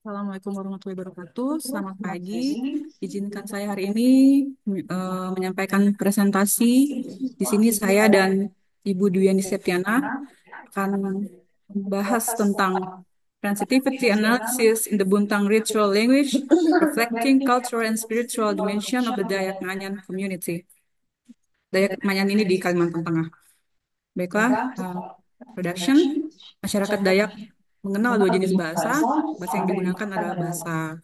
Assalamualaikum warahmatullahi wabarakatuh. Selamat pagi. Izinkan saya hari ini menyampaikan presentasi. Di sini saya dan Ibu Duyani Septiana akan membahas tentang sensitivity analysis in the Buntang ritual language, reflecting cultural and spiritual dimension of the Dayak Manyan community. Dayak Manyan ini di Kalimantan Tengah. Baiklah, production. Masyarakat Dayak mengenal dua jenis bahasa. Bahasa yang digunakan adalah bahasa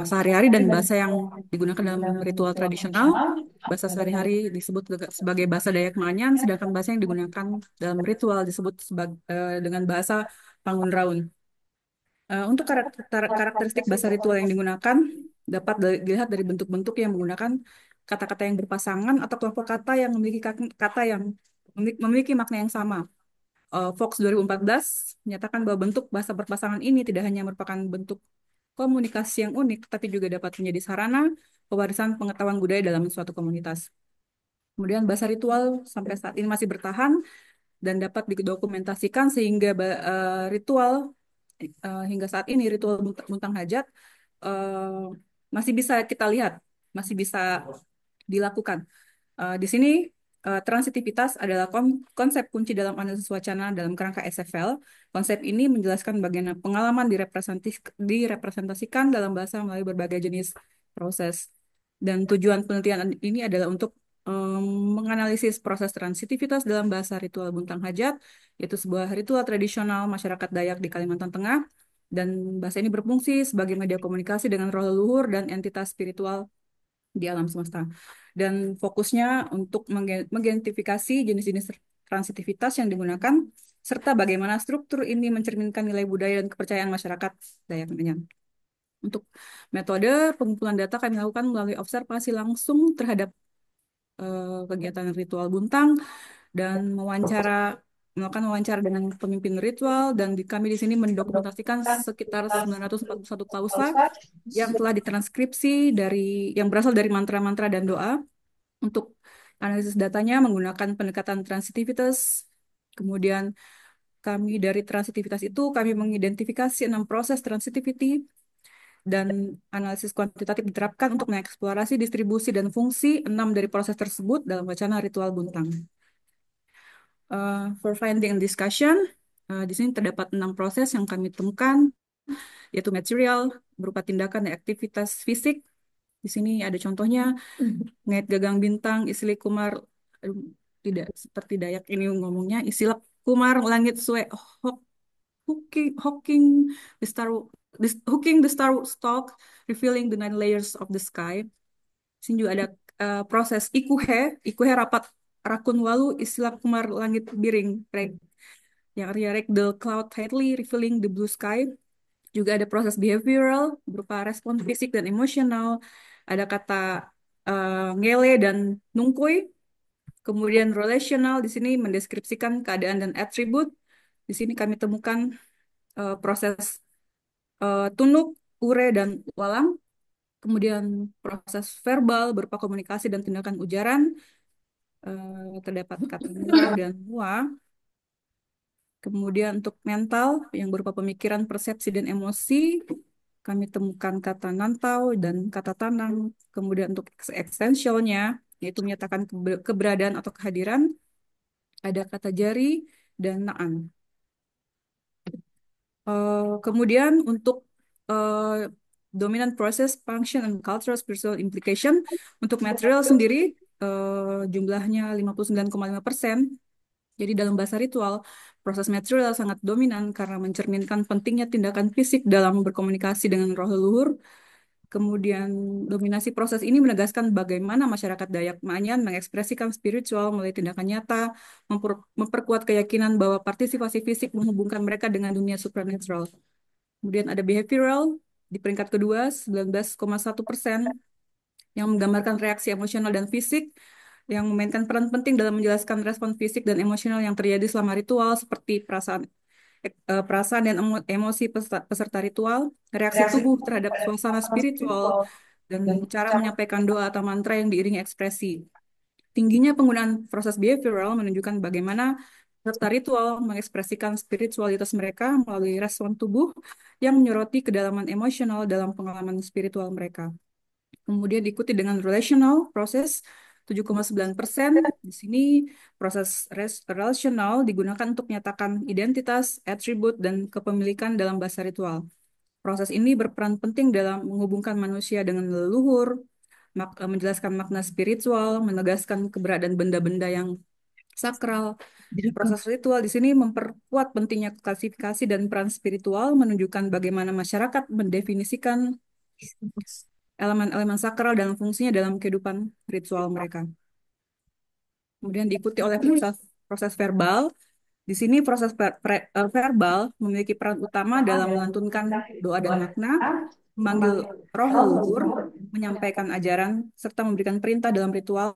sehari-hari dan bahasa yang digunakan dalam ritual tradisional. Bahasa sehari-hari disebut sebagai bahasa Dayak Manyan, sedangkan bahasa yang digunakan dalam ritual disebut dengan bahasa Pangun Raun. Untuk karakteristik bahasa ritual yang digunakan dapat dilihat dari bentuk-bentuk yang menggunakan kata-kata yang berpasangan atau kelompok kata yang memiliki kata yang memiliki makna yang sama. Fox 2014 menyatakan bahwa bentuk bahasa berpasangan ini tidak hanya merupakan bentuk komunikasi yang unik, tapi juga dapat menjadi sarana pewarisan pengetahuan budaya dalam suatu komunitas. Kemudian bahasa ritual sampai saat ini masih bertahan dan dapat didokumentasikan sehingga ritual hingga saat ini ritual Buntang Hajat eh, masih bisa kita lihat, masih bisa dilakukan. Di sini transitivitas adalah konsep kunci dalam analisis wacana dalam kerangka SFL. Konsep ini menjelaskan bagaimana pengalaman direpresentasikan dalam bahasa melalui berbagai jenis proses. Dan tujuan penelitian ini adalah untuk menganalisis proses transitivitas dalam bahasa ritual Buntang Hajat, yaitu sebuah ritual tradisional masyarakat Dayak di Kalimantan Tengah. Dan bahasa ini berfungsi sebagai media komunikasi dengan roh leluhur dan entitas spiritual di alam semesta. Dan fokusnya untuk mengidentifikasi jenis-jenis transitivitas yang digunakan, serta bagaimana struktur ini mencerminkan nilai budaya dan kepercayaan masyarakat Dayak Manyan. Untuk metode pengumpulan data kami lakukan melalui observasi langsung terhadap kegiatan ritual Buntang dan melakukan wawancara dengan pemimpin ritual dan kami di sini mendokumentasikan sekitar 941 klausa yang telah ditranskripsi yang berasal dari mantra-mantra dan doa. Untuk analisis datanya menggunakan pendekatan transitivitas. Kemudian dari transitivitas itu kami mengidentifikasi 6 proses transitivity dan analisis kuantitatif diterapkan untuk mengeksplorasi distribusi dan fungsi 6 dari proses tersebut dalam wacana ritual Buntang. For finding and discussion, di sini terdapat 6 proses yang kami temukan, yaitu material berupa tindakan dan aktivitas fisik. Di sini ada contohnya, ngait gagang bintang, isili kumar, aduh, tidak seperti Dayak ini ngomongnya, isilak kumar, langit sue, hooking the star, hooking the star stalk, revealing the 9 layers of the sky. Di sini juga ada proses ikuhe rapat rakun walu, isilak kumar, langit biring, yang artinya rek the cloud tightly, revealing the blue sky. Juga ada proses behavioral berupa respon fisik dan emosional. Ada kata ngele dan nungkui. Kemudian relational di sini mendeskripsikan keadaan dan atribut. Di sini kami temukan proses tunuk, ure, dan walang. Kemudian proses verbal berupa komunikasi dan tindakan ujaran. Terdapat kata mua dan mua. Kemudian untuk mental yang berupa pemikiran, persepsi, dan emosi, kami temukan kata nantau dan kata tanang. Kemudian untuk existentialnya, yaitu menyatakan keberadaan atau kehadiran, ada kata jari dan naan. Kemudian untuk dominant process, function, and cultural spiritual implication, untuk material sendiri, jumlahnya 59,5%. Jadi dalam bahasa ritual, proses material sangat dominan karena mencerminkan pentingnya tindakan fisik dalam berkomunikasi dengan roh leluhur. Kemudian dominasi proses ini menegaskan bagaimana masyarakat Dayak Manyan mengekspresikan spiritual melalui tindakan nyata, memperkuat keyakinan bahwa partisipasi fisik menghubungkan mereka dengan dunia supernatural. Kemudian ada behavioral di peringkat kedua, 19,1%, yang menggambarkan reaksi emosional dan fisik yang memainkan peran penting dalam menjelaskan respon fisik dan emosional yang terjadi selama ritual seperti perasaan dan emosi peserta ritual, reaksi tubuh terhadap suasana spiritual, dan cara menyampaikan doa atau mantra yang diiringi ekspresi. Tingginya penggunaan proses behavioral menunjukkan bagaimana serta ritual mengekspresikan spiritualitas mereka melalui respon tubuh yang menyoroti kedalaman emosional dalam pengalaman spiritual mereka. Kemudian diikuti dengan relational proses 7,9%. Di sini proses relational digunakan untuk menyatakan identitas, atribut, dan kepemilikan dalam bahasa ritual. Proses ini berperan penting dalam menghubungkan manusia dengan leluhur, menjelaskan makna spiritual, menegaskan keberadaan benda-benda yang sakral. Proses ritual di sini memperkuat pentingnya klasifikasi dan peran spiritual, menunjukkan bagaimana masyarakat mendefinisikan elemen-elemen sakral dan fungsinya dalam kehidupan ritual mereka. Kemudian diikuti oleh proses verbal. Di sini proses verbal memiliki peran utama dalam melantunkan doa dan makna, memanggil roh leluhur, menyampaikan ajaran, serta memberikan perintah dalam ritual.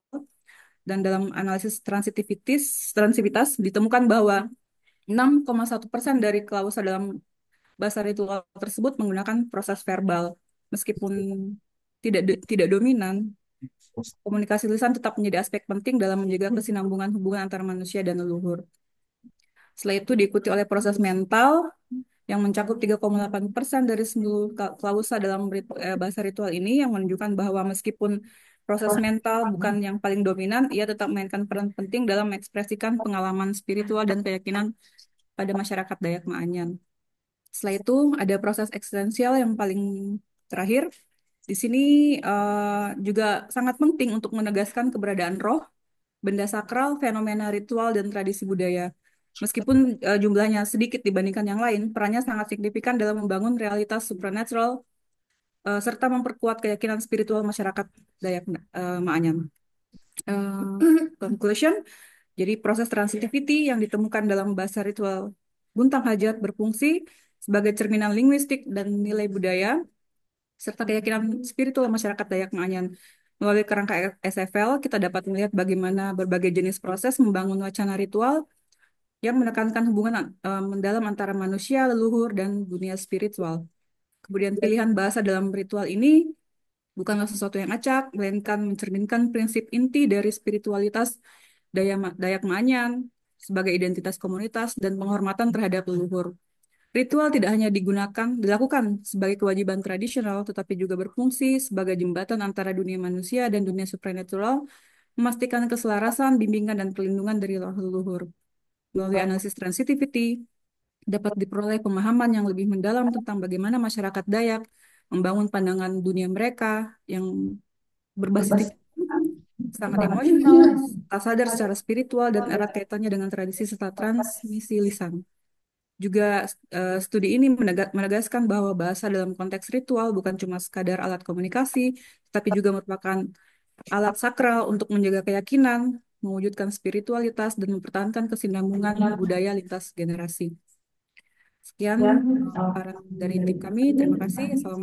Dan dalam analisis transitivitas ditemukan bahwa 6,1% dari klausa dalam bahasa ritual tersebut menggunakan proses verbal. Meskipun tidak dominan, komunikasi lisan tetap menjadi aspek penting dalam menjaga kesinambungan hubungan antara manusia dan leluhur. Setelah itu diikuti oleh proses mental yang mencakup 3,8% dari seluruh klausa dalam bahasa ritual ini, yang menunjukkan bahwa meskipun proses mental bukan yang paling dominan, ia tetap memainkan peran penting dalam mengekspresikan pengalaman spiritual dan keyakinan pada masyarakat Dayak Maanyan. Setelah itu ada proses eksistensial yang paling terakhir. Di sini juga sangat penting untuk menegaskan keberadaan roh, benda sakral, fenomena ritual, dan tradisi budaya. Meskipun jumlahnya sedikit dibandingkan yang lain, perannya sangat signifikan dalam membangun realitas supernatural serta memperkuat keyakinan spiritual masyarakat Dayak Maanyan. Conclusion, jadi proses transitivity yang ditemukan dalam bahasa ritual Buntang Hajat berfungsi sebagai cerminan linguistik dan nilai budaya serta keyakinan spiritual masyarakat Dayak Maanyan. Melalui kerangka SFL, kita dapat melihat bagaimana berbagai jenis proses membangun wacana ritual yang menekankan hubungan mendalam antara manusia, leluhur, dan dunia spiritual. Kemudian pilihan bahasa dalam ritual ini bukanlah sesuatu yang acak, melainkan mencerminkan prinsip inti dari spiritualitas Dayak Maanyan sebagai identitas komunitas dan penghormatan terhadap leluhur. Ritual tidak hanya dilakukan sebagai kewajiban tradisional, tetapi juga berfungsi sebagai jembatan antara dunia manusia dan dunia supranatural, memastikan keselarasan, bimbingan, dan perlindungan dari leluhur. Melalui analisis transitivity, dapat diperoleh pemahaman yang lebih mendalam tentang bagaimana masyarakat Dayak membangun pandangan dunia mereka yang berbasis sangat emosional, tak sadar secara spiritual, dan erat kaitannya dengan tradisi serta transmisi lisan. Juga studi ini menegaskan bahwa bahasa dalam konteks ritual bukan cuma sekadar alat komunikasi, tapi juga merupakan alat sakral untuk menjaga keyakinan, mewujudkan spiritualitas, dan mempertahankan kesinambungan budaya lintas generasi. Sekian paparan dari tim kami. Terima kasih. Assalamualaikum.